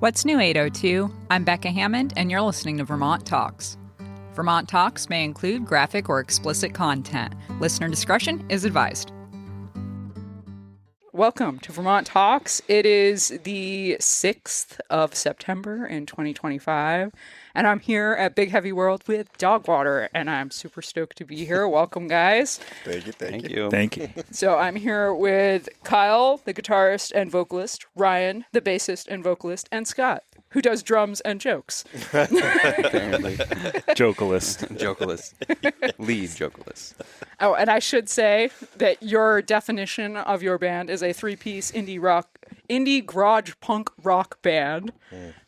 What's new, 802? I'm Becca Hammond, and you're listening to Vermont Talks. Vermont Talks may include graphic or explicit content. Listener discretion is advised. Welcome to Vermont Talks. It is the 6th of September in 2025, and I'm here at Big Heavy World with Dogwater, and I'm super stoked to be here. Welcome, guys. Thank you. So I'm here with Kyle, the guitarist and vocalist, Ryan, the bassist and vocalist, and Scott, who does drums and jokes. Apparently. Jokalist. Lead jokalist. Oh, and I should say that your definition of your band is a three-piece indie garage punk rock band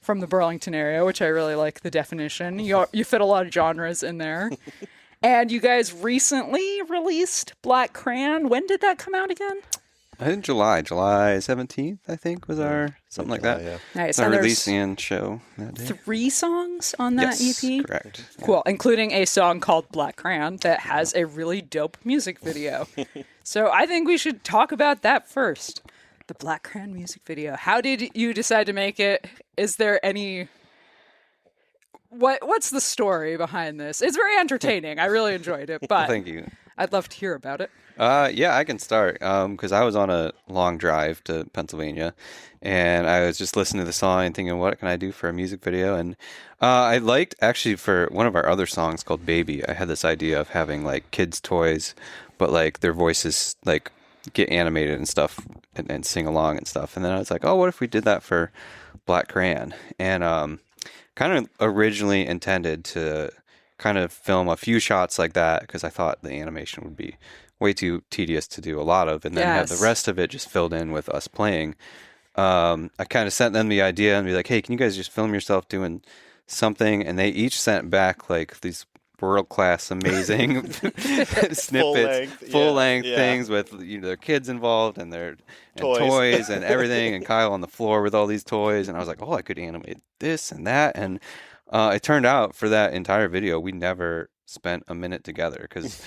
from the Burlington area, which I really like the definition. You fit a lot of genres in there. And you guys recently released Black Crayon. When did that come out again? I think July 17th, I think, was our, something like that. Yeah. Nice. Our And there's release and show that day. 3 songs on that Yes, EP? correct. Cool, including a song called Black Crayon that has a really dope music video. So I think we should talk about that first. The Black Crayon music video. How did you decide to make it? Is there any... What's the story behind this? It's very entertaining. I really enjoyed it, but Thank you. I'd love to hear about it. Yeah, I can start because I was on a long drive to Pennsylvania, and I was just listening to the song and thinking, what can I do for a music video? And I liked, actually, for one of our other songs called Baby, I had this idea of having like kids' toys, but like their voices like get animated and stuff and sing along and stuff. And then I was like, oh, what if we did that for Black Crayon? And kind of originally intended to kind of film a few shots like that because I thought the animation would be way too tedious to do a lot of, and then have the rest of it just filled in with us playing. I kind of sent them the idea and be like, hey, can you guys just film yourself doing something? And they each sent back like these world-class, amazing snippets, full-length things with their kids involved and their toys and everything, and Kyle on the floor with all these toys. And I was like, oh, I could animate this and that. And it turned out for that entire video, we never spent a minute together because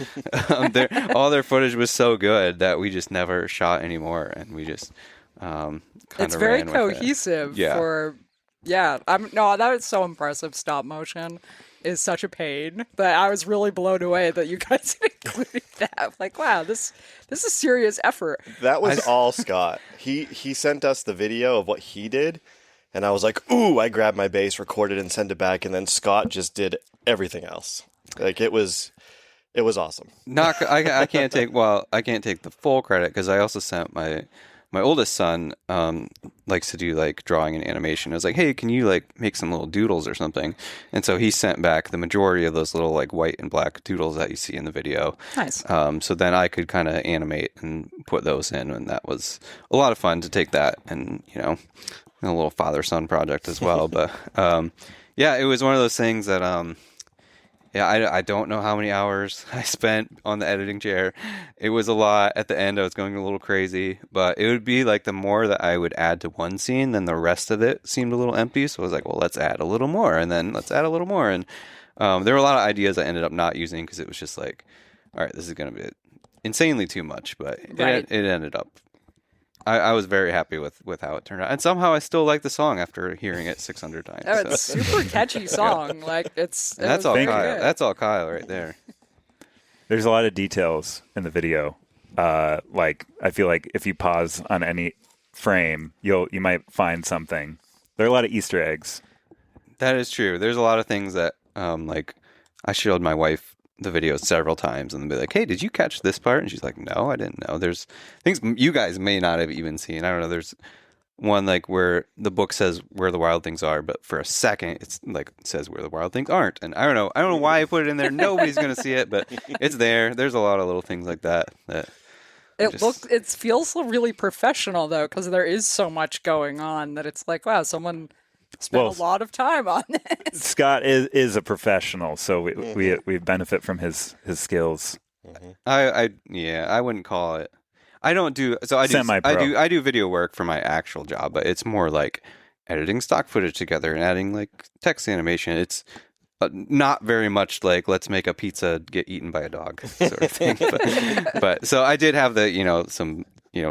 all their footage was so good that we just never shot anymore, and we just kind of It's very cohesive. That was so impressive. Stop motion is such a pain, but I was really blown away that you guys included that. Like, wow, this is serious effort. That was all Scott. He sent us the video of what he did, and I was like, ooh, I grabbed my bass, recorded, and sent it back, and then Scott just did everything else. Like, it was awesome. I can't take the full credit because I also sent my oldest son likes to do like drawing and animation. I was like, hey, can you like make some little doodles or something? And so he sent back the majority of those little like white and black doodles that you see in the video. Nice. So then I could kind of animate and put those in, and that was a lot of fun to take that and a little father-son project as well. But yeah, it was one of those things that I don't know how many hours I spent on the editing chair. It was a lot. At the end, I was going a little crazy, but it would be like the more that I would add to one scene, then the rest of it seemed a little empty. So I was like, well, let's add a little more, and then let's add a little more. And there were a lot of ideas I ended up not using because it was just like, all right, this is going to be insanely too much, but it ended up. I was very happy with how it turned out, and somehow I still like the song after hearing it 600 times. Oh, it's a super catchy song. Like that's all Kyle. That's all Kyle right there. There's a lot of details in the video. Like I feel like if you pause on any frame, you might find something. There are a lot of Easter eggs. That is true. There's a lot of things that like I showed my wife the video several times and be like, hey, did you catch this part? And she's like, no, I didn't know. There's things you guys may not have even seen. I don't know. There's one like where the book says where the wild things are, but for a second it's like it says where the wild things aren't. And I don't know why I put it in there. Nobody's going to see it, but it's there. There's a lot of little things like that. It feels really professional though, because there is so much going on that it's like, wow, someone spent a lot of time on this. Scott is a professional, so we benefit from his skills. I wouldn't call it. I don't do so. I do video work for my actual job, but it's more like editing stock footage together and adding like text animation. It's not very much like let's make a pizza get eaten by a dog sort of thing. But so I did have the some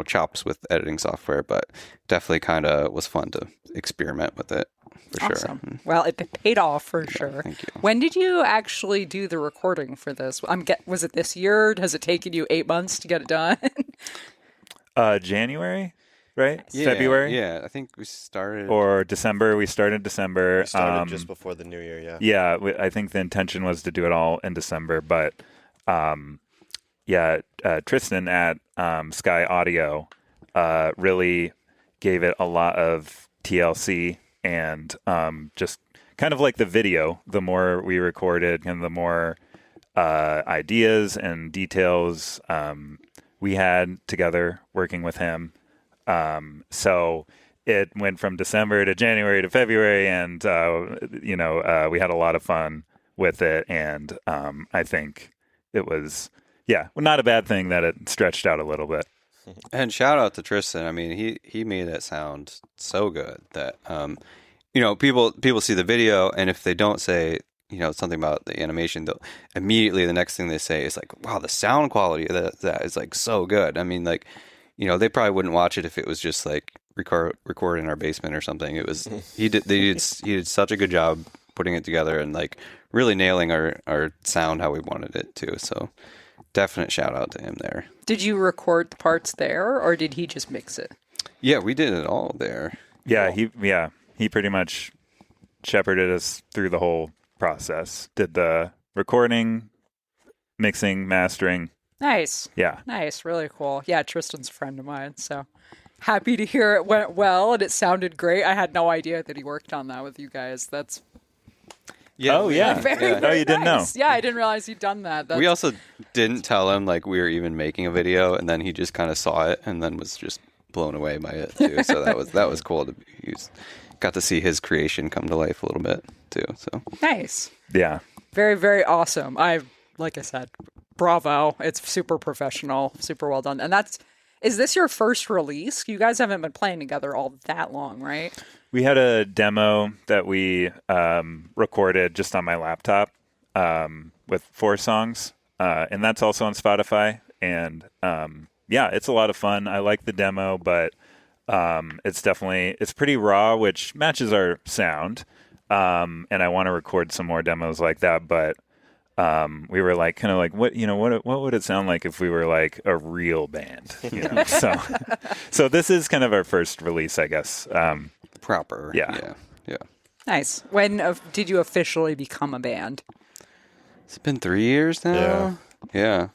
chops with editing software, but definitely kind of was fun to experiment with it for Awesome. sure. Well, it paid off for sure. Thank you. When did you actually do the recording for this? Was it this year? Has it taken you 8 months to get it done? January, right? Yeah, February? Yeah, I think we started. Or December. We started December. We started just before the new year, yeah. Yeah, I think the intention was to do it all in December, but Tristan at Sky Audio really gave it a lot of TLC and just kind of like the video. The more we recorded and the more ideas and details we had together working with him. So it went from December to January to February, and we had a lot of fun with it. And I think it was, not a bad thing that it stretched out a little bit. And shout out to Tristan. I mean, he made it sound so good that people see the video, and if they don't say something about the animation, they'll immediately the next thing they say is like, wow, the sound quality of that is like so good. I mean, like, they probably wouldn't watch it if it was just like record in our basement or something. It was he did such a good job putting it together and like really nailing our sound how we wanted it to. So definite shout out to him there. Did you record the parts there, or did he just mix it? Yeah, we did it all there. Yeah, he pretty much shepherded us through the whole process. Did the recording, mixing, mastering. Nice. Yeah. Nice. Really cool. Yeah, Tristan's a friend of mine, so happy to hear it went well and it sounded great. I had no idea that he worked on that with you guys. That's Yeah. Oh, yeah. very, Yeah. very Oh, you didn't nice. know. Yeah, I didn't realize he'd done that. We also didn't tell him like we were even making a video, and then he just kind of saw it and then was just blown away by it too. So that was cool to use. Got to see his creation come to life a little bit too. So Nice. Yeah. Very, very awesome. Like I said, bravo. It's super professional, super well done. And is this your first release? You guys haven't been playing together all that long, right? We had a demo that we recorded just on my laptop with 4 songs, and that's also on Spotify. And it's a lot of fun. I like the demo, but it's pretty raw, which matches our sound. And I want to record some more demos like that, but we were like, kind of like, what would it sound like if we were like a real band? So this is kind of our first release, I guess. proper. Yeah. Nice. When did you officially become a band? It's been 3 years now. Yeah.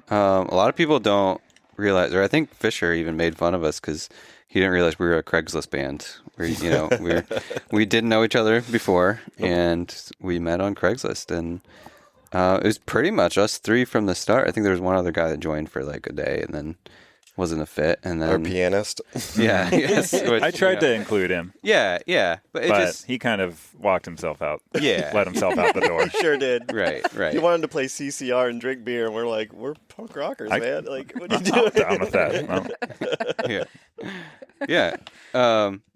A lot of people don't realize, or I think Fisher even made fun of us because he didn't realize we were a Craigslist band. We didn't know each other before, and we met on Craigslist, and it was pretty much us 3 from the start. I think there was one other guy that joined for like a day, and then wasn't a fit, and then Our pianist. Yeah, yes. Which, I tried to include him, Yeah, but he kind of walked himself out. Yeah. Let himself out the door. Sure did. right. He wanted to play CCR and drink beer, and we're like, we're punk rockers, man. Like, what are you I'm doing? down with that. Well, Yeah.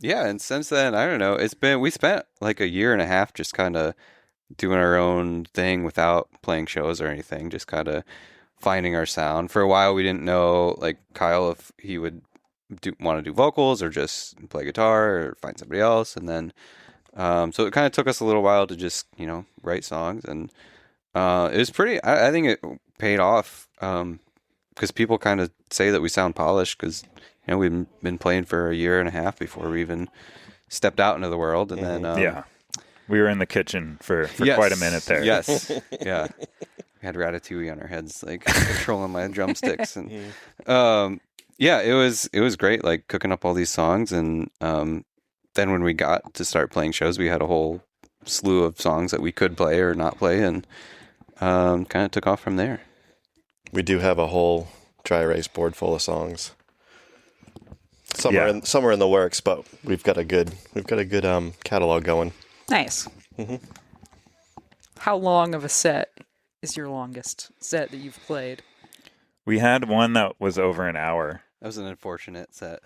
And since then, I don't know. We spent like a year and a half just kind of doing our own thing without playing shows or anything, just kind of finding our sound. For a while, we didn't know, like Kyle, if he would want to do vocals or just play guitar or find somebody else. And then, so it kind of took us a little while to just, write songs. And it was I think it paid off because people kind of say that we sound polished because, we've been playing for a year and a half before we even stepped out into the world. And then, we were in the kitchen for yes, quite a minute there. Yes. Yeah. We had Ratatouille on our heads, like controlling my drumsticks. And it was great, like cooking up all these songs. And then when we got to start playing shows, we had a whole slew of songs that we could play or not play, and kind of took off from there. We do have a whole dry erase board full of songs. Some are in the works, but we've got a good catalog going. Nice. Mm-hmm. How long of a set is your longest set that you've played? We had one that was over an hour. That was an unfortunate set.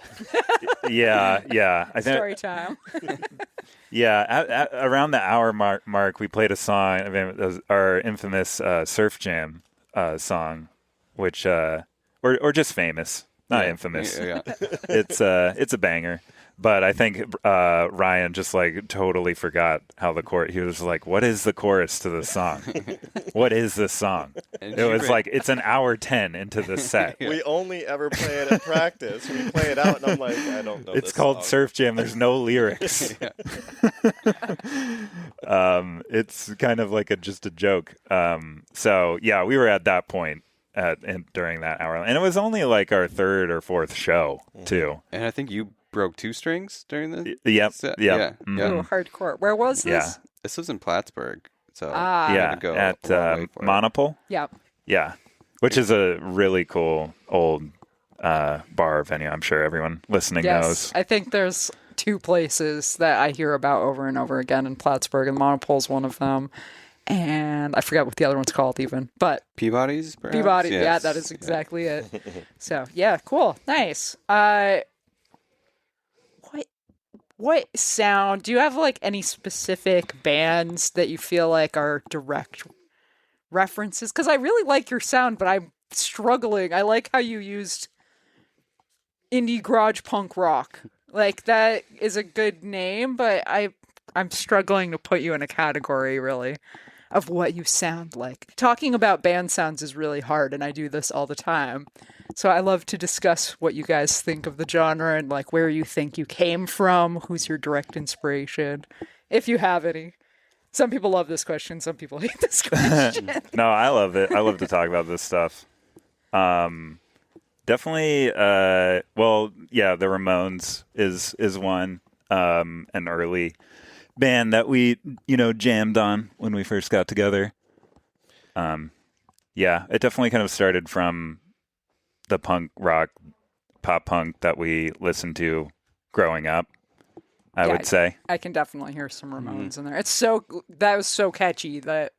Yeah. I think, Story time. at around the hour mark, we played a song. I mean, it was our infamous Surf Jam song, which or just famous. not infamous. Yeah. It's a banger. But I think Ryan just like totally forgot how the chorus. He was like, "What is the chorus to this song? What is this song?" And It was like it's an hour 10 into the set. We only ever play it at practice. We play it out, and I'm like, I don't know. It's this called song. Surf Jam. There's no lyrics. It's kind of like just a joke. So yeah, we were at that point during that hour, and it was only like our third or fourth show too. And I think you broke 2 strings during the Yep. set? Yep. Yeah. Mhm. Yeah. Ooh, hardcore. Where was this? Yeah. This was in Plattsburgh. So Ah. I had Yeah, to go at a long way for it. Monopole. Yeah. Yeah, which is a really cool old bar venue. I'm sure everyone listening Yes. knows. I think there's 2 places that I hear about over and over again in Plattsburgh, and Monopole's one of them. And I forget what the other one's called even, but Peabody's, perhaps? Peabody. Yeah, Yes. that is exactly it. So yeah, cool, nice. What sound? Do you have like any specific bands that you feel like are direct references? Because I really like your sound, but I'm struggling. I like how you used indie garage punk rock. Like that is a good name, but I'm struggling to put you in a category really of what you sound like. Talking about band sounds is really hard, and I do this all the time. So I love to discuss what you guys think of the genre and like where you think you came from, who's your direct inspiration, if you have any. Some people love this question, some people hate this question. No, I love it. I love to talk about this stuff. Definitely. Well, yeah, the Ramones is one. An early band that we jammed on when we first got together. Yeah, it definitely kind of started from the punk rock, pop punk that we listened to growing up. I Yeah, would say. I can definitely hear some Ramones in there. That was so catchy that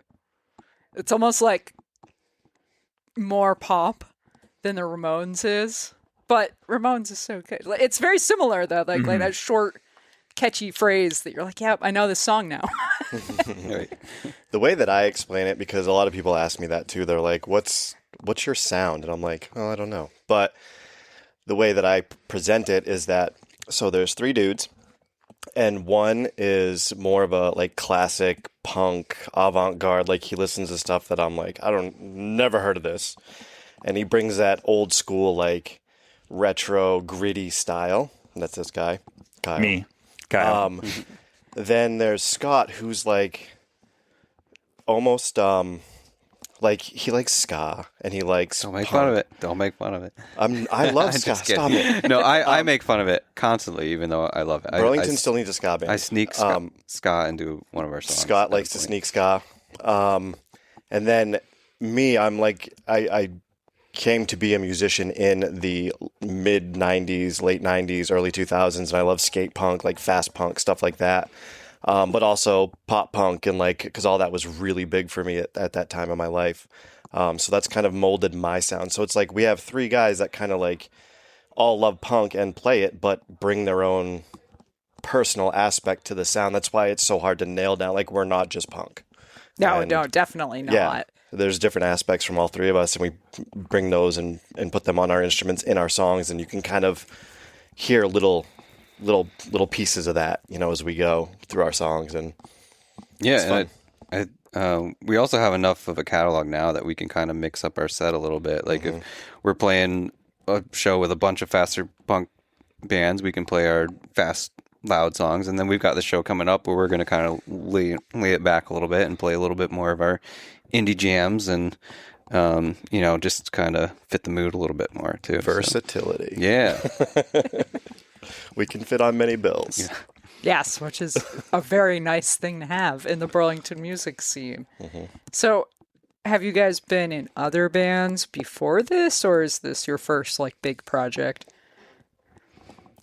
it's almost like more pop than the Ramones is. But Ramones is so good. It's very similar though, like that short, catchy phrase that you're like, "Yep, I know this song now." Right. The way that I explain it, because a lot of people ask me that too. They're like, "What's your sound?" And I'm like, "Oh, I don't know." But the way that I present it is that so there's 3 dudes, and one is more of a like classic punk avant-garde. Like he listens to stuff that I'm like, never heard of this, and he brings that old school like retro gritty style. That's this guy, Kyle. Me, Kyle. Then there's Scott, who's like almost like he likes ska and he likes Don't make punk. fun of it. Don't make fun of it. I love I'm ska. just kidding. Stop it. No, I make fun of it constantly, even though I love it. Burlington still needs a ska band. I sneak ska into one of our songs. Scott likes to sneak ska. And then me, I'm like, I came to be a musician in the mid 90s, late 90s, early 2000s. And I love skate punk, like fast punk, stuff like that. But also pop punk and like, cause all that was really big for me at that time in my life. So that's kind of molded my sound. So it's like, we have 3 guys that kind of like all love punk and play it, but bring their own personal aspect to the sound. That's why it's so hard to nail down. Like we're not just punk. No, And, no, definitely not. yeah, there's different aspects from all 3 of us, and we bring those and put them on our instruments in our songs, and you can kind of hear little pieces of that, as we go through our songs. And Yeah, and we also have enough of a catalog now that we can kind of mix up our set a little bit. Like if we're playing a show with a bunch of faster punk bands, we can play our fast, loud songs, and then we've got the show coming up where we're going to kind of lay it back a little bit and play a little bit more of our indie jams and just kind of fit the mood a little bit more too. versatility. So, yeah. We can fit on many bills. Yeah. Yes, which is a very nice thing to have in the Burlington music scene. So, have you guys been in other bands before this, or is this your first like big project?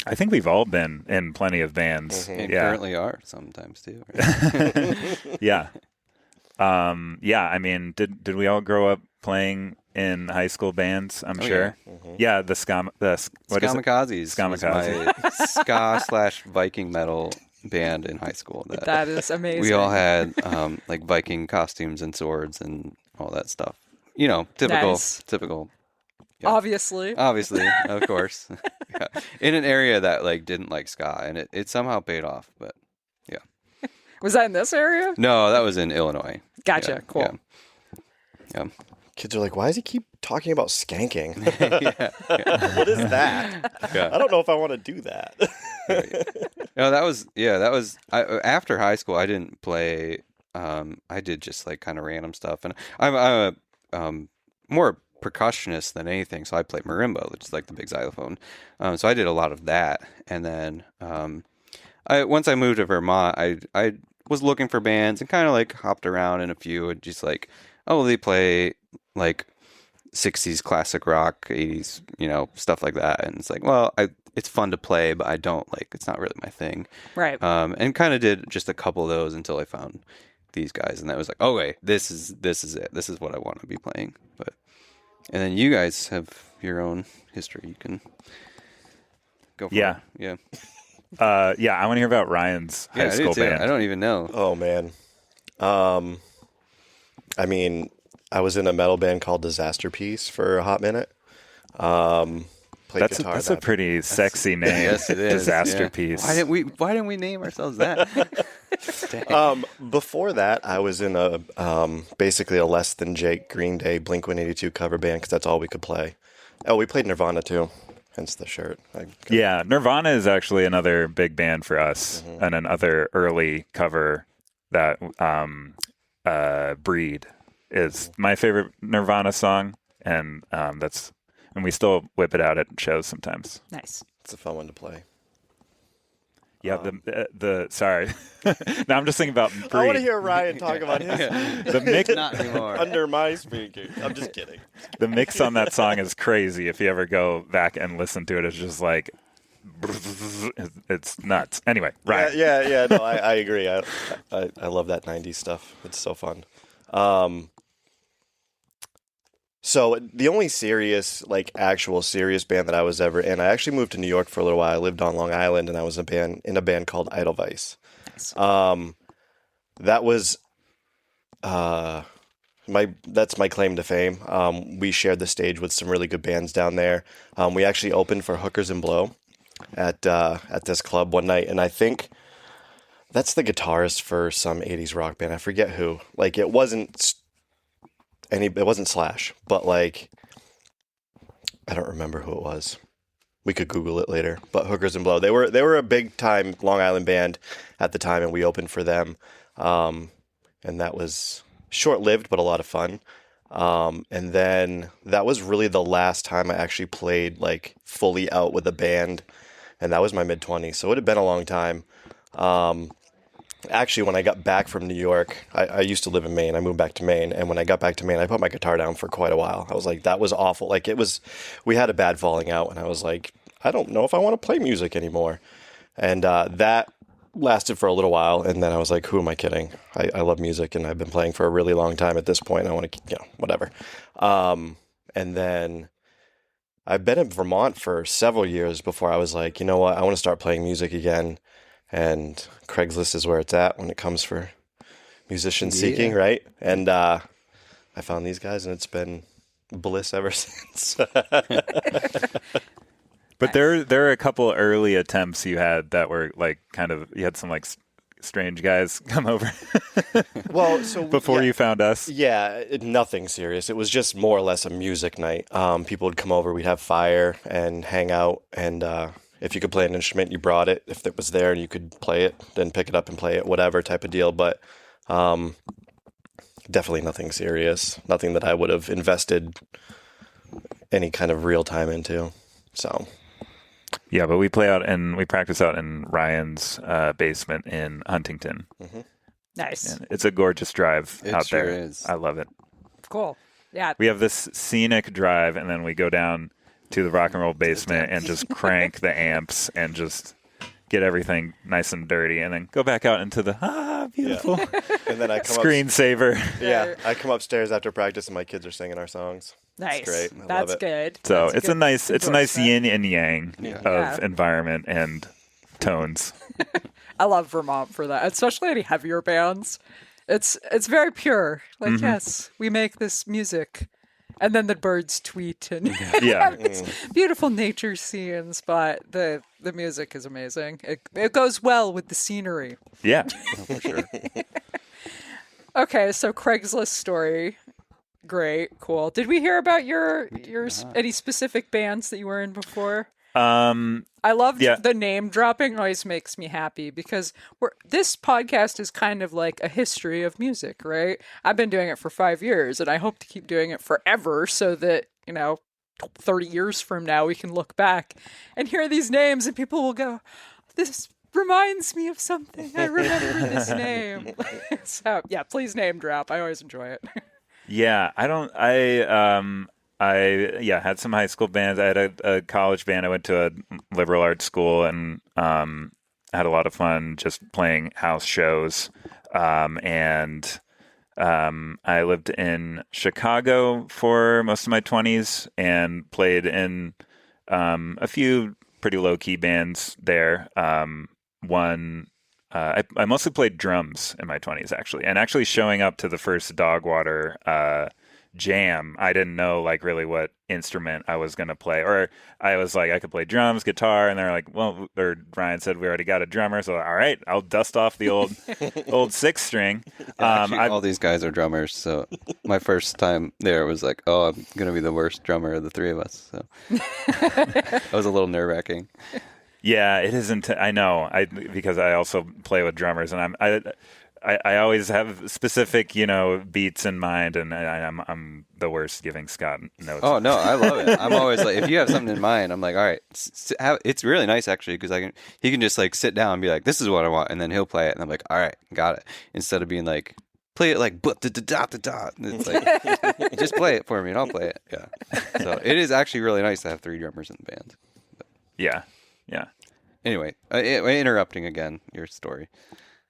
I think we've all been in plenty of bands. And Yeah. currently are sometimes too. Right? Yeah. Yeah, I mean, did we all grow up playing in high school bands? I'm sure. Yeah, what is it? Skamikazes. Skamikaze. Was my ska / Viking metal band in high school. That is amazing. We all had like Viking costumes and swords and all that stuff. Typical Nice. typical Obviously. Obviously, of course. Yeah. In an area that like didn't like ska, and it somehow paid off. But yeah. Was that in this area? No, that was in Illinois. Gotcha. Yeah, Cool. Yeah. Yeah. Kids are like, why does he keep talking about skanking? Yeah. What is that? Yeah. I don't know if I want to do that. No, that was after high school. I didn't play. I did just like kind of random stuff, and I'm a more percussionist than anything. So I played marimba, which is like the big xylophone. So I did a lot of that, and then once I moved to Vermont, I was looking for bands and kind of like hopped around in a few, and just like, oh, they play like 60s classic rock, 80s, stuff like that, and it's like, well, it's fun to play, but I don't like, it's not really my thing. Right. And kind of did just a couple of those until I found these guys, and that was like, okay, this is it. This is what I want to be playing. But and then you guys have your own history. You can go for it. Yeah. I want to hear about Ryan's high I do school too. band. I don't even know. Oh man. I mean, I was in a metal band called Disaster Piece for a hot minute. Played guitar. That's a pretty sexy name. Yes, it is. Disaster Yeah. Piece. Why didn't we name ourselves that? Before that, I was in a basically a Less Than Jake Green Day Blink-182 cover band because that's all we could play. Oh, we played Nirvana too, hence the shirt. Yeah, Nirvana is actually another big band for us, and another early cover that Breed is my favorite Nirvana song, and we still whip it out at shows sometimes. Nice. It's a fun one to play. Yeah, sorry. Now I'm just thinking about Breed. I want to hear Ryan talk about his The mix, Not anymore. under my speaker. I'm just kidding. the mix on that song is crazy. If you ever go back and listen to it, it's just like it's nuts. Anyway, Ryan. Yeah. No, I agree. I love that '90s stuff. It's so fun. So the only serious, like actual serious band that I was ever in, I actually moved to New York for a little while. I lived on Long Island, and I was in a band called Edelweiss. Nice. That was that's my claim to fame. We shared the stage with some really good bands down there. We actually opened for Hookers and Blow at this club one night, and I think that's the guitarist for some 80s rock band. I forget who. Like it wasn't Slash, but like I don't remember who it was. We could Google it later. But Hookers and Blow, they were a big time Long Island band at the time, and we opened for them. And that was short lived, but a lot of fun. And then that was really the last time I actually played like fully out with a band, and that was my mid-20s. So it had been a long time. Actually, when I got back from New York, I used to live in Maine. I moved back to Maine. And when I got back to Maine, I put my guitar down for quite a while. I was like, that was awful. Like we had a bad falling out. And I was like, I don't know if I want to play music anymore. And that lasted for a little while. And then I was like, who am I kidding? I love music, and I've been playing for a really long time at this point. I want to, whatever. And then I've been in Vermont for several years before I was like, you know what? I want to start playing music again. And Craigslist is where it's at when it comes for musician seeking, right? And I found these guys, and it's been bliss ever since. But there are a couple early attempts you had that were like you had some like strange guys come over. Well, so before you found us. Yeah, nothing serious. It was just more or less a music night. People would come over, we'd have fire and hang out, and if you could play an instrument, you brought it. If it was there and you could play it, then pick it up and play it, whatever type of deal. But definitely nothing serious. Nothing that I would have invested any kind of real time into. So. Yeah, but we practice out in Ryan's basement in Huntington. Mm-hmm. Nice. And it's a gorgeous drive out sure there. is. I love it. Cool. Yeah. We have this scenic drive, and then we go down to the rock and roll basement and just crank the amps and just get everything nice and dirty, and then go back out into the beautiful And then I come screensaver. Yeah, I come upstairs after practice, and my kids are singing our songs. Nice. It's great. I That's love it. good. So That's it's good a nice endorsement. yin and yang of Yeah. environment and tones. I love Vermont for that, especially any heavier bands. It's very pure. Like, yes, we make this music, And then the birds tweet and Yeah. beautiful nature scenes, but the music is amazing. It goes well with the scenery. Yeah. For sure. Okay, so Craigslist story. Great, cool. Did we hear about your any specific bands that you were in before? I love the name dropping. Always makes me happy because this podcast is kind of like a history of music, right? I've been doing it for 5 years, and I hope to keep doing it forever, so that 30 years from now we can look back and hear these names, and people will go, "This reminds me of something. I remember this name." So yeah, please name drop. I always enjoy it. Yeah, I had some high school bands. I had a college band. I went to a liberal arts school and had a lot of fun just playing house shows. And I lived in Chicago for most of my 20s and played in a few pretty low-key bands there. I mostly played drums in my 20s, actually. And actually showing up to the first Dogwater jam, I didn't know really what instrument I was going to play. Or I was like, I could play drums, guitar, and they're like, well, or Ryan said we already got a drummer, so all right, I'll dust off the old six string. Actually, all these guys are drummers, so my first time there was like, oh, I'm going to be the worst drummer of the three of us. So that was a little nerve-wracking. Yeah, it isn't. I know. Because I also play with drummers, and I always have specific, beats in mind, and I'm the worst giving Scott notes. Oh no, I love it. I'm always like, if you have something in mind, I'm like, all right. It's really nice actually because he can just sit down and be like, this is what I want, and then he'll play it, and I'm like, all right, got it. Instead of being like, play it like but da da da da. It's like, just play it for me, and I'll play it. Yeah. So it is actually really nice to have three drummers in the band. Yeah. Anyway, interrupting again your story.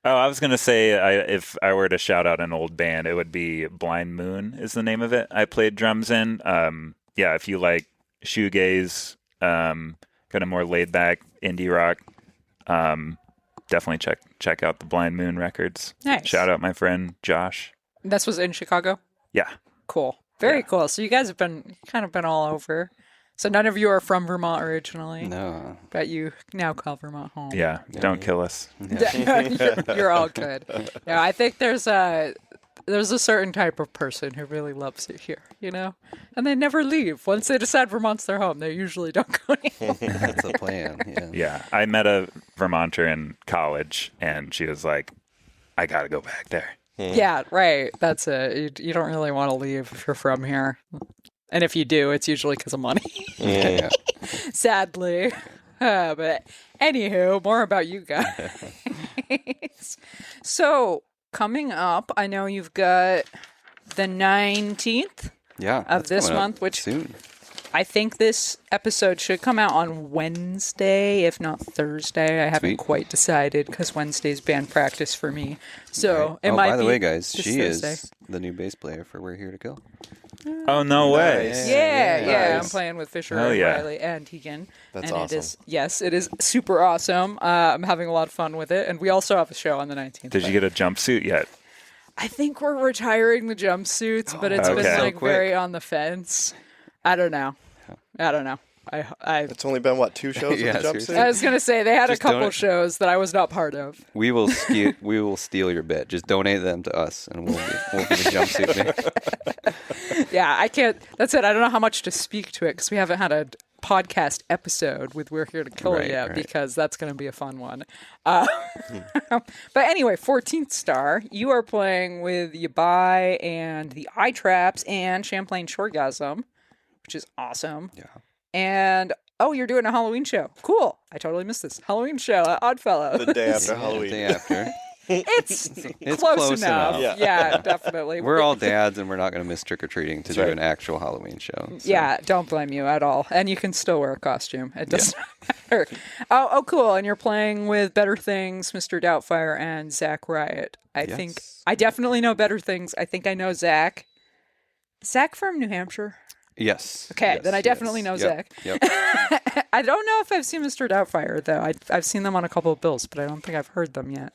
Oh, I was going to say, if I were to shout out an old band, it would be Blind Moon is the name of it. I played drums in. If you like shoegaze, kind of more laid back indie rock, definitely check out the Blind Moon records. Nice. Shout out my friend Josh. This was in Chicago? Yeah. Cool. Very cool. So you guys have been all over. So none of you are from Vermont originally. No. But you now call Vermont home. Yeah. Don't kill us. You're all good. Yeah, I think there's a certain type of person who really loves it here, and they never leave. Once they decide Vermont's their home, they usually don't go anymore. That's the plan. Yeah. Yeah. I met a Vermonter in college, and she was like, I got to go back there. Yeah, right. That's it. You don't really want to leave if you're from here. And if you do, it's usually because of money. Yeah. Sadly. But anywho, more about you guys. So, coming up, I know you've got the 19th of this month, which soon. I think this episode should come out on Wednesday, if not Thursday. I haven't quite decided because Wednesday's band practice for me. So it might be. By the way, guys, she Thursday. is the new bass player for We're Here to Kill. Oh, no way. Yeah. Nice. I'm playing with Fisher Hell and yeah. Riley and Tegan. That's and awesome. It is super awesome. I'm having a lot of fun with it. And we also have a show on the 19th. Did you get a jumpsuit yet? I think we're retiring the jumpsuits, but it's Okay. been So very on the fence. I don't know. It's only been 2 shows Yeah, with the seriously. I jumpsuit? was gonna say they had Just a couple don't- shows that I was not part of. We will steal your bit. Just donate them to us, and we'll be the jumpsuit man. Yeah, I can't. That's it. I don't know how much to speak to it because we haven't had a podcast episode with We're Here to Kill Right, yet right. because that's going to be a fun one. But anyway, 14th Star, you are playing with Yabai and the Eye Traps and Champlain Shoregasm, which is awesome. Yeah. And you're doing a Halloween show. Cool. I totally missed this. Halloween show at Oddfellow. The day after The Halloween. day after. It's It's close enough. enough. Yeah, definitely. We're all dads, and we're not going to miss trick or treating to do right. an actual Halloween show. So. Yeah, don't blame you at all. And you can still wear a costume. It doesn't matter. Oh, cool. And you're playing with Better Things, Mr. Doubtfire, and Zach Riot. I definitely know Better Things. I think I know Zach. Zach from New Hampshire? Yes. Okay, yes, then I definitely know Zach. Yep. I don't know if I've seen Mr. Doubtfire, though. I've seen them on a couple of bills, but I don't think I've heard them yet.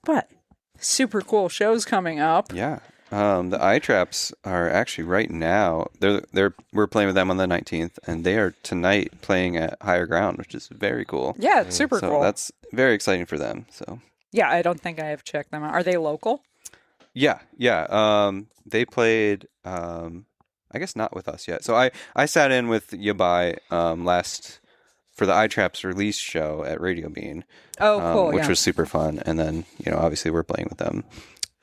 But super cool shows coming up. Yeah. The eye traps are actually right now. We're playing with them on the 19th, and they are tonight playing at Higher Ground, which is very cool. Yeah, it's super So cool. that's very exciting for them. So Yeah, I don't think I have checked them out. Are they local? yeah. They played. I guess not with us yet. So I sat in with Yabai last for the Eye Traps release show at Radio Bean. Oh, cool. Which yeah. was super fun. And then obviously we're playing with them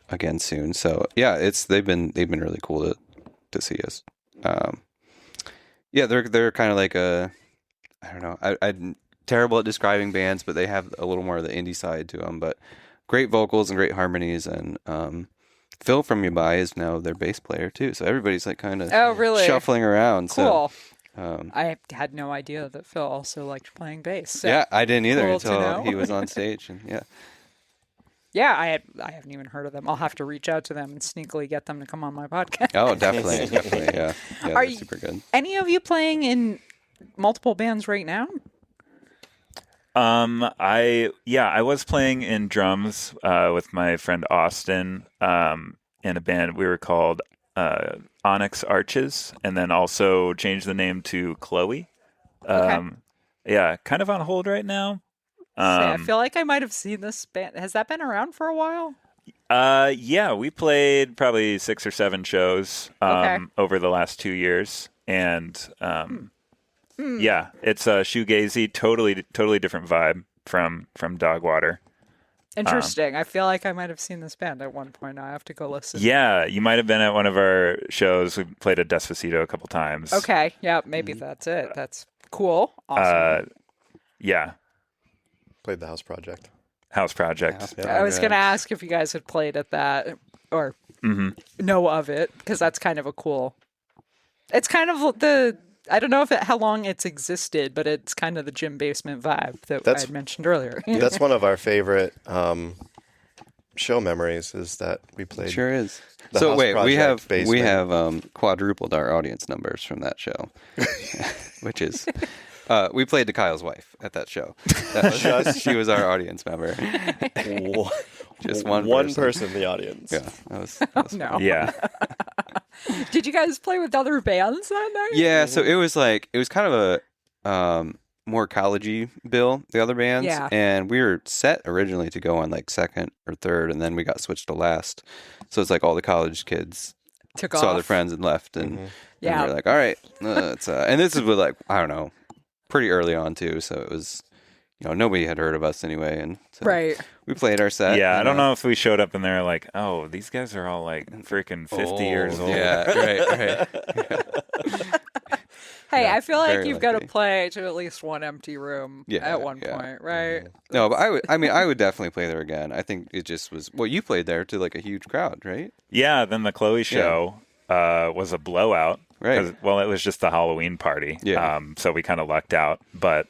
again soon. So yeah, they've been really cool to see us. Yeah, they're kind of like I don't know. I'm terrible at describing bands, but they have a little more of the indie side to them. But great vocals and great harmonies. And Phil from Yabai is now their bass player too. So everybody's like kind of really? shuffling around. Cool. So, I had no idea that Phil also liked playing bass. So. yeah, I didn't either Cool to until know. he was on stage. And yeah. Yeah, I haven't even heard of them. I'll have to reach out to them and sneakily get them to come on my podcast. Oh, definitely. Yeah. Yeah, Are they're you- super good. Any of you playing in multiple bands right now? I was playing in drums with my friend Austin in a band. We were called Onyx Arches, and then also changed the name to Chloe. Okay. Yeah, kind of on hold right now. I feel like I might have seen this band. Has that been around for a while? Yeah, we played probably 6 or 7 shows Okay. over the last 2 years, and yeah, it's a shoegazy, totally different vibe from Dogwater. Interesting. I feel like I might have seen this band at one point. I have to go listen. Yeah, you might have been at one of our shows. We played at Despacito a couple times. Okay. Yeah, maybe that's it. That's cool. Awesome. Yeah, Played the House Project. House Project. Yeah. I was going to ask if you guys had played at that or know of it, because that's kind of a cool. It's kind of I don't know how long it's existed, but it's kind of the gym basement vibe that I had mentioned earlier. That's one of our favorite show memories. Is that we played? Sure is. the So House wait, we Project have basement. quadrupled our audience numbers from that show, which is we played to Kyle's wife at that show. That was, she was our audience member. Just one person in the audience. Yeah, that was No. Yeah. Did you guys play with other bands that night? Yeah, so it was kind of a more collegey bill, the other bands. Yeah. And we were set originally to go on like second or third, and then we got switched to last. So it's like all the college kids Took saw off. their friends and left, and Yeah. we were like, all right, it's and this is with like, I don't know, pretty early on too, so it was, nobody had heard of us anyway, and so Right. we played our set. Yeah, I and, don't know if we showed up and they're like, oh, these guys are all like freaking 50 years old. Yeah, right. Hey, I feel like very you've got to lucky. play to at least one empty room Yeah, at one yeah. point, right? No, but I would definitely play there again. I think it just was, well, you played there to like a huge crowd, right? Yeah, then the Chloe show was a blowout. Right. 'Cause, well, it was just the Halloween party. Yeah. So we kind of lucked out. But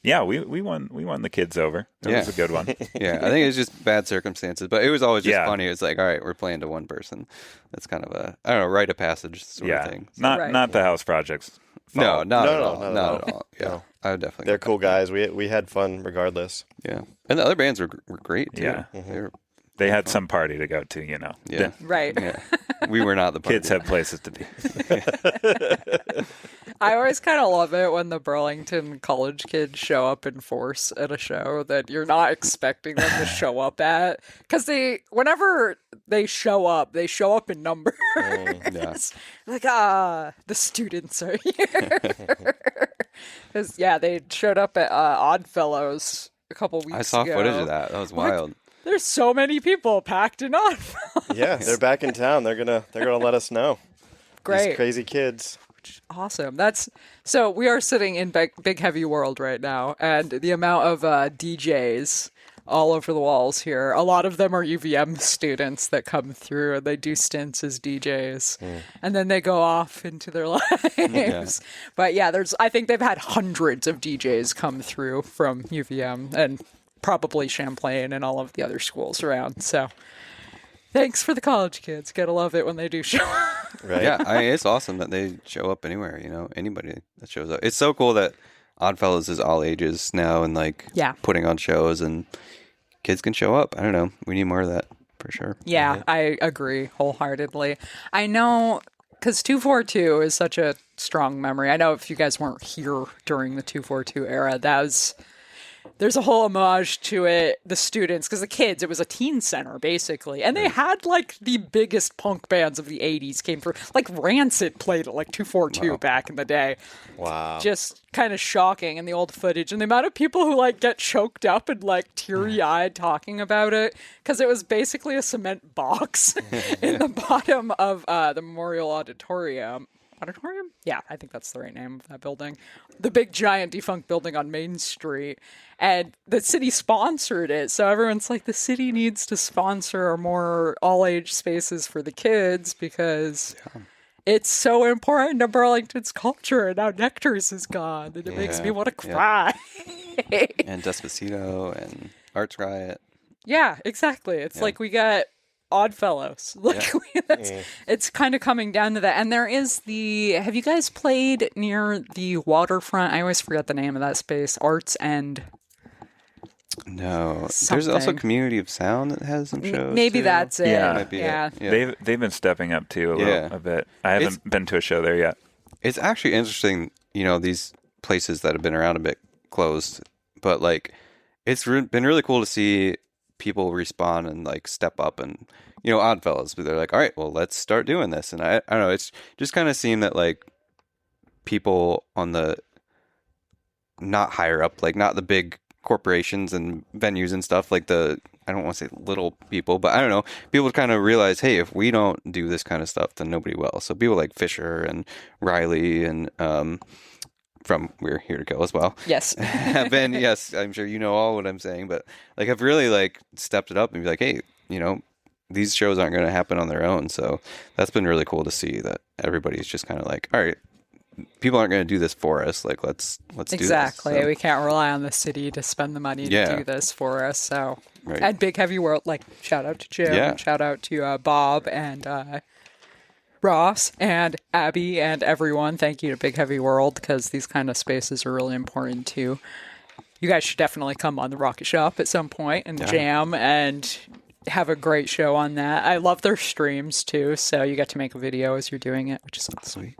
yeah, we won the kids over. It Yeah. was a good one. Yeah, I think it was just bad circumstances, but it was always just Yeah. funny. It's like, all right, we're playing to one person. That's kind of a, I don't know, rite of passage sort of Yeah. thing. So- Not Right. not the house projects. No, fault. not No, at no, all. not at Not all. at all. Yeah, No. I would definitely. They're cool guys. We had fun regardless. Yeah, and the other bands were great too. Yeah. They were, They had some party to go to, yeah, Right. yeah. We were not the party. Kids have places to be. I always kind of love it when the Burlington college kids show up in force at a show that you're not expecting them to show up at. Because whenever they show up in numbers. Yeah. Like, the students are here. 'Cause, yeah, they showed up at Oddfellows a couple weeks ago. I saw footage of that. That was wild. There's so many people packed in Oddfellows. Yeah, they're back in town. They're gonna let us know. Great. These crazy kids. Awesome. So we are sitting in Big Heavy World right now, and the amount of DJs all over the walls here. A lot of them are UVM students that come through and they do stints as DJs, and then they go off into their lives. But yeah, I think they've had hundreds of DJs come through from UVM and probably Champlain and all of the other schools around. So thanks for the college kids. Gotta love it when they do show up. Right. Yeah, it's awesome that they show up anywhere. Anybody that shows up. It's so cool that Oddfellows is all ages now, and Yeah. putting on shows, and kids can show up. I don't know. We need more of that for sure. Yeah, I agree wholeheartedly. I know because 242 is such a strong memory. I know if you guys weren't here during the 242 era, there's a whole homage to it. The students, because the kids, it was a teen center basically, and they had like the biggest punk bands of the 80s came through. Like Rancid played at like 242 back in the day. Wow. Just kind of shocking in the old footage, and the amount of people who like get choked up and like teary-eyed talking about it, because it was basically a cement box in the bottom of the Memorial Auditorium. Yeah, I think that's the right name of that building. The big giant defunct building on Main Street. And the city sponsored it. So everyone's like, the city needs to sponsor more all-age spaces for the kids because it's so important to Burlington's culture. And now Nectar's is gone. And it makes me want to cry. And Despacito and Arts Riot. Yeah, exactly. It's like we got Oddfellows. Like it's kind of coming down to that. And there is have you guys played near the waterfront? I always forget the name of that space. Arts and No. something. There's also Community of Sound that has some shows. Maybe too. that's it. Yeah. Might be Yeah. it. Yeah. They've been stepping up too a bit. I haven't been to a show there yet. It's actually interesting, these places that have been around a bit closed, but like it's been really cool to see people respond and like step up and Oddfellows, but they're like, all right, well, let's start doing this. And I don't know, it's just kind of seemed that like people on the not higher up, like not the big corporations and venues and stuff, like I don't want to say little people, but I don't know, people kind of realize, hey, if we don't do this kind of stuff, then nobody will. So people like Fisher and Riley and from We're Here to Kill as well. Yes. Have been, yes, I'm sure you know all what I'm saying, but like I've really like stepped it up and be like, hey, these shows aren't going to happen on their own. So that's been really cool to see that everybody's just kind of like, all right, people aren't going to do this for us. Like, let's do this. Exactly. So, We can't rely on the city to spend the money to do this for us. So, Right. and Big Heavy World, like shout out to Jim, and shout out to Bob and Ross and Abby and everyone. Thank you to Big Heavy World because these kind of spaces are really important too. You guys should definitely come on the Rocket Shop at some point and jam and have a great show on that. I love their streams too, so you get to make a video as you're doing it, which is awesome.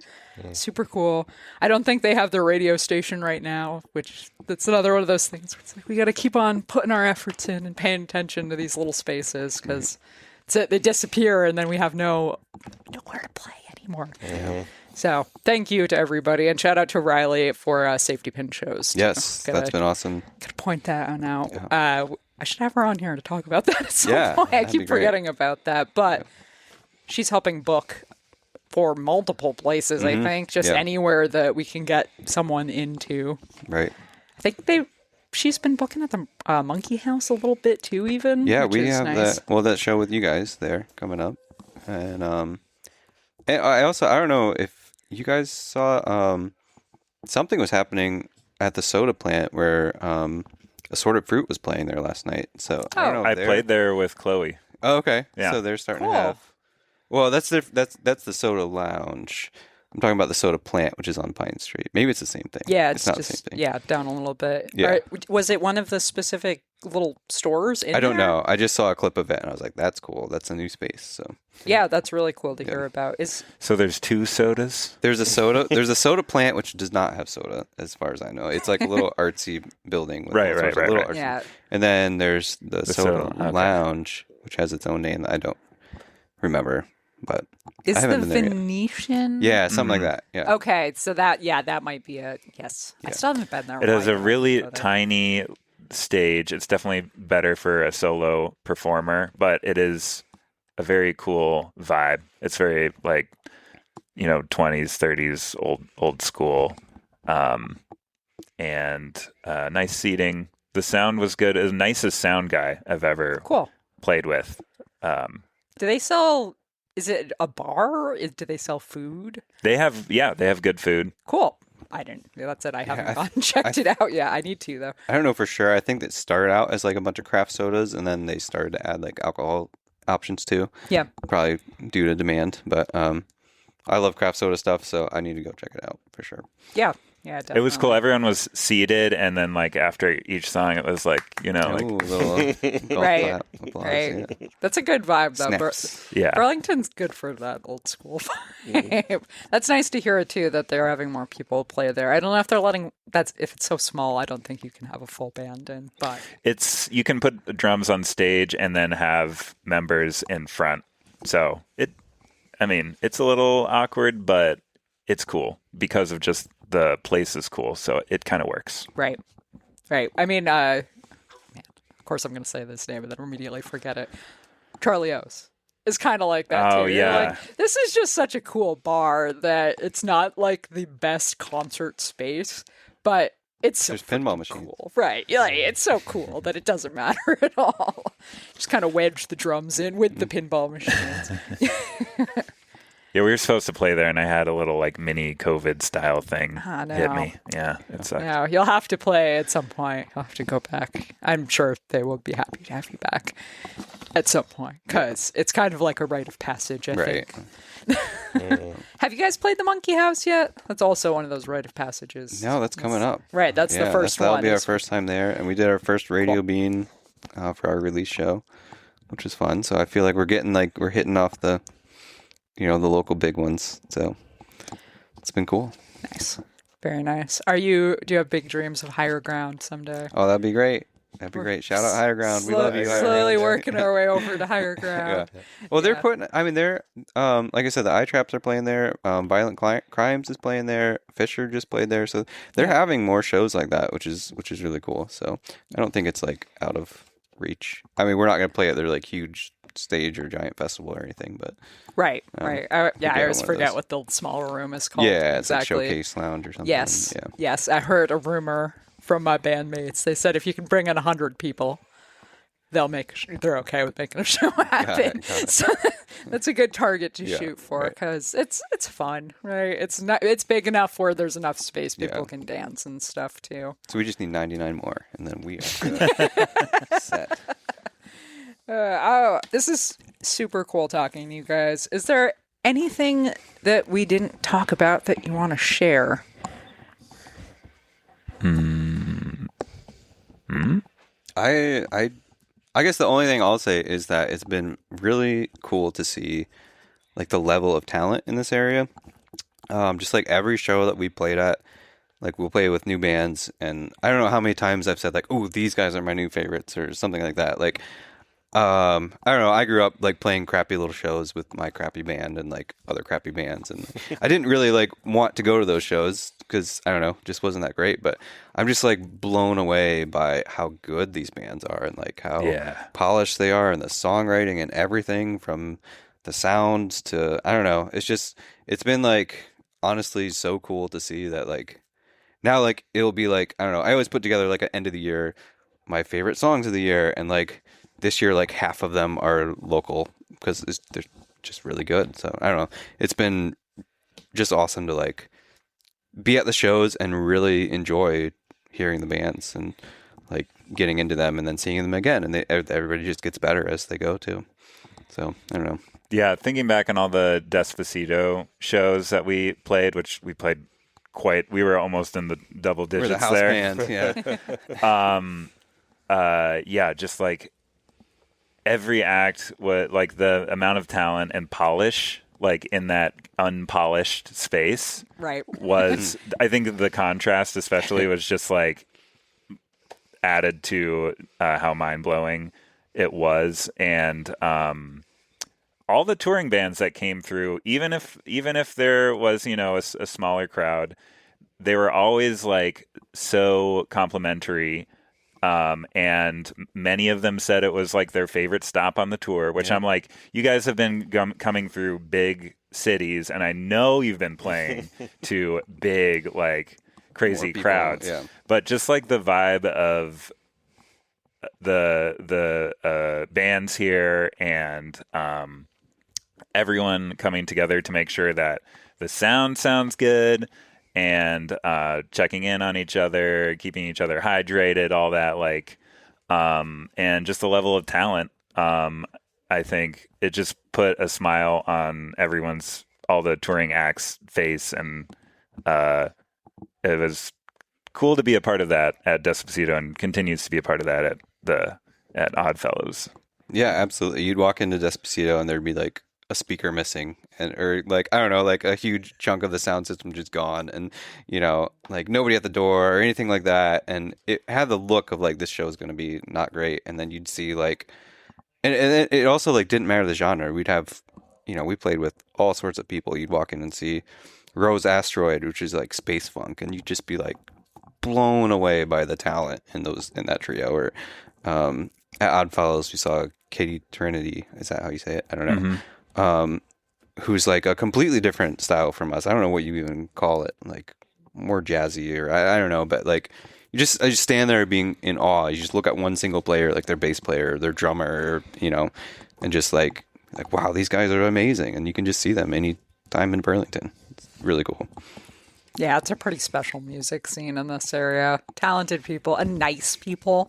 Super cool. I don't think they have their radio station right now, which that's another one of those things where it's like we got to keep on putting our efforts in and paying attention to these little spaces because they disappear and then we have nowhere to play anymore. So thank you to everybody and shout out to Riley for safety pin shows too. Yes, that's been awesome. Gotta point that one out. I should have her on here to talk about that at some point. I that'd be keep great. forgetting about that, but she's helping book for multiple places, I think, just anywhere that we can get someone into. Right. I think she's been booking at the Monkey House a little bit too, even. Yeah, which we is have nice. that show with you guys there coming up. And I don't know if you guys saw something was happening at the soda plant where Assorted Fruit was playing there last night. So I don't know. I played there with Chloe. Oh, okay. Yeah. So they're starting Cool. to have. Well, that's the soda lounge. I'm talking about the soda plant, which is on Pine Street. Maybe it's the same thing. Yeah, it's not just the same thing. down a little bit. Yeah. Right. Was it one of the specific little stores in I don't there? know. I just saw a clip of it and I was like, "That's cool. That's a new space." So Yeah, that's really cool to hear about. So there's 2 sodas. there's a soda plant which does not have soda, as far as I know. It's like a little artsy building. With Right, all sorts of right, little right. artsy- Yeah. And then there's the soda soda, okay. lounge, which has its own name that I don't remember, but Is I haven't the been there yet. Venetian? Yeah, something like that. Yeah. Okay, so that might be it. Yes. I still haven't been there. It has a Why not? really But, tiny stage. It's definitely better for a solo performer, but it is a very cool vibe. It's very like 20s, 30s, old school, and nice seating. The sound was good. It was the nicest sound guy I've ever Cool. played with. Do they sell? Is it a bar? Do they sell food? They have good food. Cool. I didn't. That's it. I haven't gone and checked it out yet. I need to though. I don't know for sure. I think that started out as like a bunch of craft sodas, and then they started to add like alcohol options too. Yeah. Probably due to demand, but I love craft soda stuff, so I need to go check it out for sure. Yeah. Yeah, It was cool. definitely. Everyone was seated, and then like after each song, it was like like Ooh, little golf Right. clap, applause, Right. yeah. That's a good vibe, though. Snaps. yeah. Burlington's good for that old school vibe. That's nice to hear it too. That they're having more people play there. I don't know if they're letting. If it's so small. I don't think you can have a full band in. But You can put drums on stage and then have members in front. So it's a little awkward, but it's cool because of just the place is cool. So it kind of works. right. I mean, man, of course I'm going to say this name and then immediately forget it. Charlie O's is kind of like that Oh, too. You're yeah. like, this is just such a cool bar that it's not like the best concert space, but it's so There's pinball freaking machines. cool. Right. Yeah, like, it's so cool that it doesn't matter at all. Just kind of wedge the drums in with the pinball machines. Yeah, we were supposed to play there, and I had a little like mini COVID style thing Ah, no. hit me. Yeah, it sucked. No, you'll have to play at some point. You'll have to go back. I'm sure they will be happy to have you back at some point because it's kind of like a rite of passage, I Right. think. Have you guys played the Monkey House yet? That's also one of those rite of passages. No, that's coming up. Right, that's the first that'll one. be our is- first time there, and we did our first radio bean for our release show, which was fun. So I feel like we're hitting off the local big ones. So it's been cool. Nice. Very nice. Do you have big dreams of higher ground someday? Oh, that'd be great. That'd be great. Shout out Higher Ground. We love you. Higher Slowly Ground. working our way over to higher ground. Yeah. Well, they're Yeah. putting. I mean, they're like I said, the Eye Traps are playing there. Violent Crimes is playing there. Fisher just played there. So they're having more shows like that, which is really cool. So I don't think it's like out of reach. I mean, we're not gonna play at their like huge stage or giant festival or anything, but Right. I get always one of forget those. what the smaller room is called. yeah, it's exactly. like Showcase Lounge or something. Yes. Yeah. Yes. I heard a rumor from my bandmates. They said if you can bring in 100 people, they're okay with making a show happen. Got it. So that's a good target to Yeah, shoot for right. because it's fun, right? It's big enough where there's enough space people Yeah. can dance and stuff too. So we just need 99 more, and then we are good. Set. This is super cool talking to you guys. Is there anything that we didn't talk about that you want to share? I guess the only thing I'll say is that it's been really cool to see like the level of talent in this area. Just like every show that we played at, like we'll play with new bands, and I don't know how many times I've said like, "Oh, these guys are my new favorites" or something like that. Like, I don't know. I grew up like playing crappy little shows with my crappy band and like other crappy bands, and I didn't really like want to go to those shows because I don't know, just wasn't that great. But I'm just like blown away by how good these bands are and like how Yeah. polished they are and the songwriting and everything from the sounds to I don't know. It's been like honestly so cool to see that like now like it'll be like I don't know. I always put together like an end of the year my favorite songs of the year, and like this year like half of them are local because they're just really good. So I don't know. It's been just awesome to like be at the shows and really enjoy hearing the bands and like getting into them and then seeing them again, and everybody just gets better as they go too. So I don't know. Yeah, thinking back on all the Despacito shows that we played, which we played we were almost in the double We're digits the house there. band, yeah. Yeah, just like every act, like the amount of talent and polish, like in that unpolished space, Right. was. I think the contrast, especially, was just like added to how mind blowing it was, and all the touring bands that came through, even if there was a smaller crowd, they were always like so complimentary. And many of them said it was like their favorite stop on the tour, which I'm like, you guys have been coming through big cities, and I know you've been playing to big, like crazy More people, crowds, yeah. but just like the vibe of the bands here and everyone coming together to make sure that the sound sounds good, and checking in on each other, keeping each other hydrated, all that, like, and just the level of talent. I think it just put a smile on all the touring acts' face, and it was cool to be a part of that at Despacito, and continues to be a part of that at Oddfellows. Yeah, absolutely. You'd walk into Despacito and there'd be like a speaker missing, or like, I don't know, like a huge chunk of the sound system just gone, and like nobody at the door or anything like that. And it had the look of like, this show is going to be not great. And then you'd see like, and it also like didn't matter the genre. We'd have, we played with all sorts of people. You'd walk in and see Rose Asteroid, which is like space funk, and you'd just be like blown away by the talent in that trio. Or at Oddfellows, we saw Katie Trinity. Is that how you say it? I don't know. Mm-hmm. Who's like a completely different style from us. I don't know what you even call it, like more jazzy, or I don't know, but like I just stand there being in awe. You just look at one single player, like their bass player, their drummer, and just like wow, these guys are amazing, and you can just see them anytime in Burlington. It's really cool. Yeah, it's a pretty special music scene in this area. Talented people and nice people.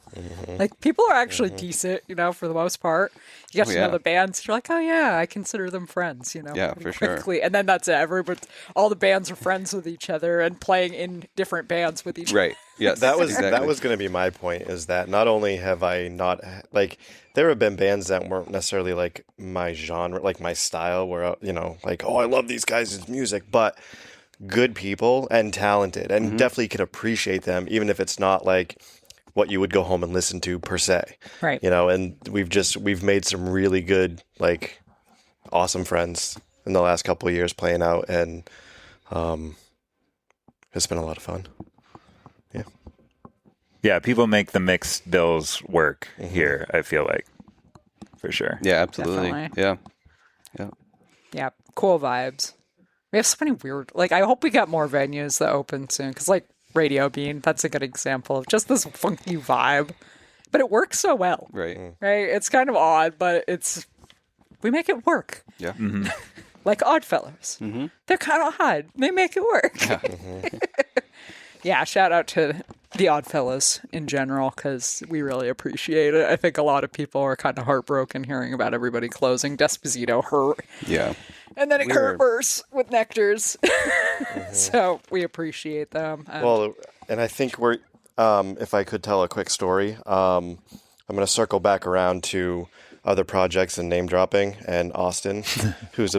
Like, people are actually decent, for the most part. You get to know the bands, you're like, oh yeah, I consider them friends, Yeah, for sure. quickly. And then that's it. All the bands are friends with each other and playing in different bands with each other. Right. Yes. That was exactly. going to be my point, is that not only have I not, like, there have been bands that weren't necessarily like my genre, like my style, where, like, oh, I love these guys' music, but good people and talented, and definitely can appreciate them, even if it's not like what you would go home and listen to per se. Right. And we've made some really good, like, awesome friends in the last couple of years playing out, and it's been a lot of fun. Yeah. Yeah, people make the mixed bills work here, I feel like, for sure. Yeah, absolutely. Definitely. Yeah. Yeah, cool vibes. We have so many weird, like, I hope we get more venues that open soon, because, like, Radio Bean, that's a good example of just this funky vibe. But it works so well. Right. Right? It's kind of odd, but we make it work. Yeah. Like Oddfellows. They're kind of odd. They make it work. Yeah, shout out to the Oddfellows in general, because we really appreciate it. I think a lot of people are kind of heartbroken hearing about everybody closing. Despacito hurt. Yeah. And then it hurt worse with Nectars. So we appreciate them. And I think we're, if I could tell a quick story, I'm going to circle back around to other projects and name dropping, and Austin, who's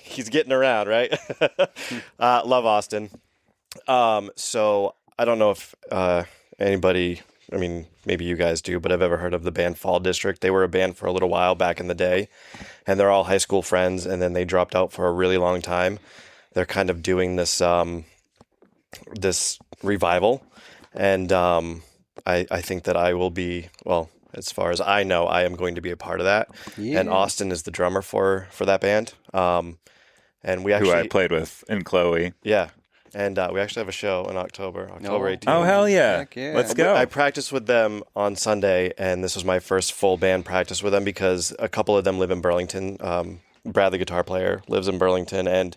he's getting around, right? Love Austin. So I don't know if anybody, I mean, maybe you guys do, but I've ever heard of the band Fall District. They were a band for a little while back in the day, and they're all high school friends, and then they dropped out for a really long time. They're kind of doing this this revival, and I think that I will be, well, as far as I know, I am going to be a part of that. Yeah. And Austin is the drummer for that band. And we actually, who I played with in Chloe. yeah. And we actually have a show in October 18th. Oh, hell yeah. Heck yeah. Let's go. I practiced with them on Sunday, and this was my first full band practice with them, because a couple of them live in Burlington. Brad, the guitar player, lives in Burlington, and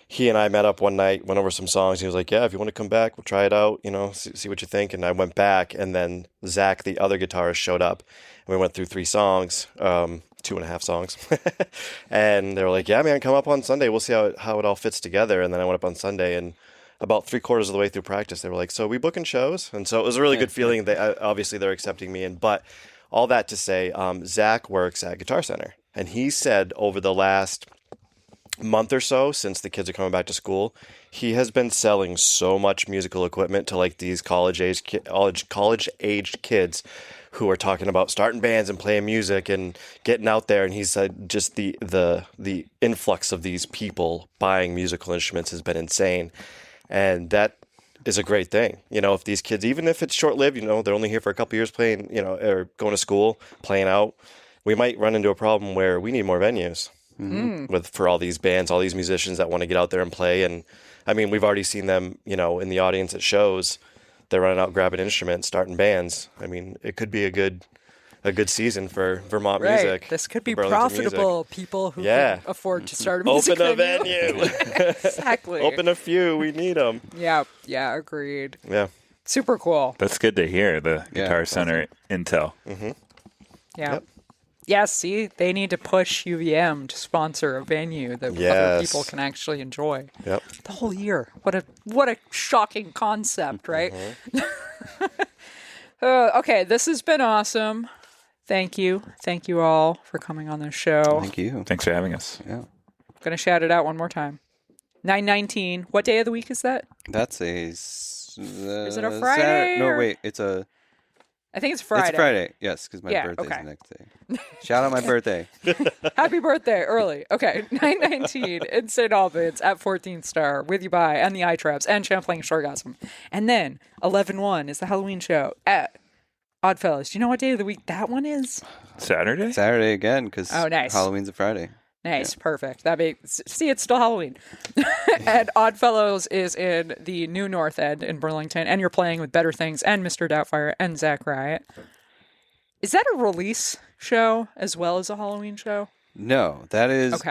he and I met up one night, went over some songs. He was like, yeah, if you want to come back, we'll try it out, see what you think. And I went back, and then Zach, the other guitarist, showed up, and we went through 3 songs, 2.5 songs. And they were like, yeah, man, come up on Sunday. We'll see how it all fits together. And then I went up on Sunday, and about 3/4 of the way through practice, they were like, so are we booking shows? And so it was a really good feeling. Obviously they're accepting me in, but all that to say, Zach works at Guitar Center, and he said over the last month or so, since the kids are coming back to school, he has been selling so much musical equipment to like these college-aged kids who are talking about starting bands and playing music and getting out there. And he said just the influx of these people buying musical instruments has been insane. And that is a great thing. If these kids, even if it's short-lived, they're only here for a couple years playing, or going to school, playing out, we might run into a problem where we need more venues for all these bands, all these musicians that want to get out there and play. And I mean, we've already seen them, in the audience at shows. They're running out, grabbing instruments, starting bands. I mean, it could be a good season for Vermont music. This could be Burlington profitable. music. People who can afford to start a music Open a venue. Exactly. Open a few. We need them. Yeah, agreed. Yeah. Super cool. That's good to hear, the Guitar Center intel. Yeah. Yep. Yes, see, they need to push UVM to sponsor a venue that other Yes. people can actually enjoy Yep. the whole year. What a shocking concept, right? Okay, this has been awesome. Thank you all for coming on this show. Thank you. Thanks for having us. Yeah. Gonna shout it out one more time. 9/19. What day of the week is that? That's Is it a Friday? No, or- wait. It's I think it's Friday. It's Friday. Yes, because my Yeah, birthday's okay. the next day. Shout out my birthday. Happy birthday early. Okay, 9/19 in St. Albans at 14th Star with you by and the Eye Traps and Champlain Shorgasm. And then 11/1 is the Halloween show at Oddfellows. Do you know what day of the week that one is? Saturday? Saturday again, because Oh, nice. Halloween's a Friday. Nice, perfect. See, it's still Halloween. And Oddfellows is in the New North End in Burlington, and you're playing with Better Things and Mr. Doubtfire and Zach Riot. Is that a release show as well as a Halloween show? No, that is. Okay.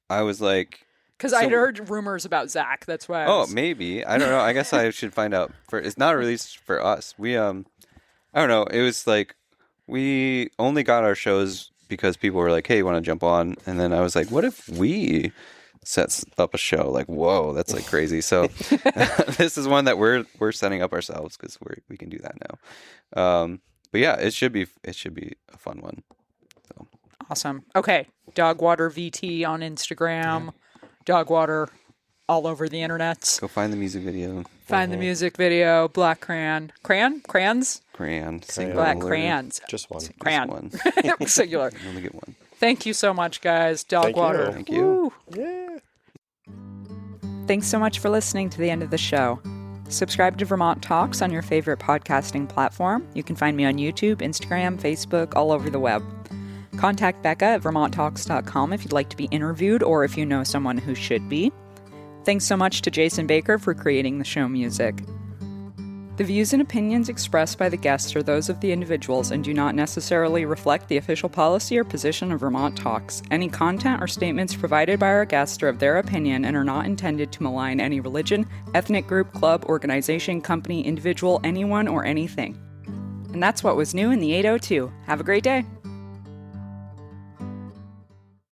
I was like, Because So- I'd heard rumors about Zach. That's why. oh, maybe. I don't know. I guess I should find out. It's not released for us. We I don't know. It was like we only got our shows because people were like, "Hey, you want to jump on?" And then I was like, "What if we set up a show?" Like, whoa, that's like crazy. So this is one that we're setting up ourselves because we can do that now. But yeah, it should be a fun one. Awesome. Okay. Dogwater VT on Instagram. Dogwater all over the internets. Go find the music video. Find the music video. Black Crayon. Crayons? Crayon. Singular. Black crayons. Just one. Crayon. One. Singular. You only get one. Thank you so much, guys. Dogwater. Thank you. Woo. Yeah. Thanks so much for listening to the end of the show. Subscribe to Vermont Talks on your favorite podcasting platform. You can find me on YouTube, Instagram, Facebook, all over the web. Contact Becca at vermonttalks.com if you'd like to be interviewed or if you know someone who should be. Thanks so much to Jason Baker for creating the show music. The views and opinions expressed by the guests are those of the individuals and do not necessarily reflect the official policy or position of Vermont Talks. Any content or statements provided by our guests are of their opinion and are not intended to malign any religion, ethnic group, club, organization, company, individual, anyone, or anything. And that's what was new in the 802. Have a great day.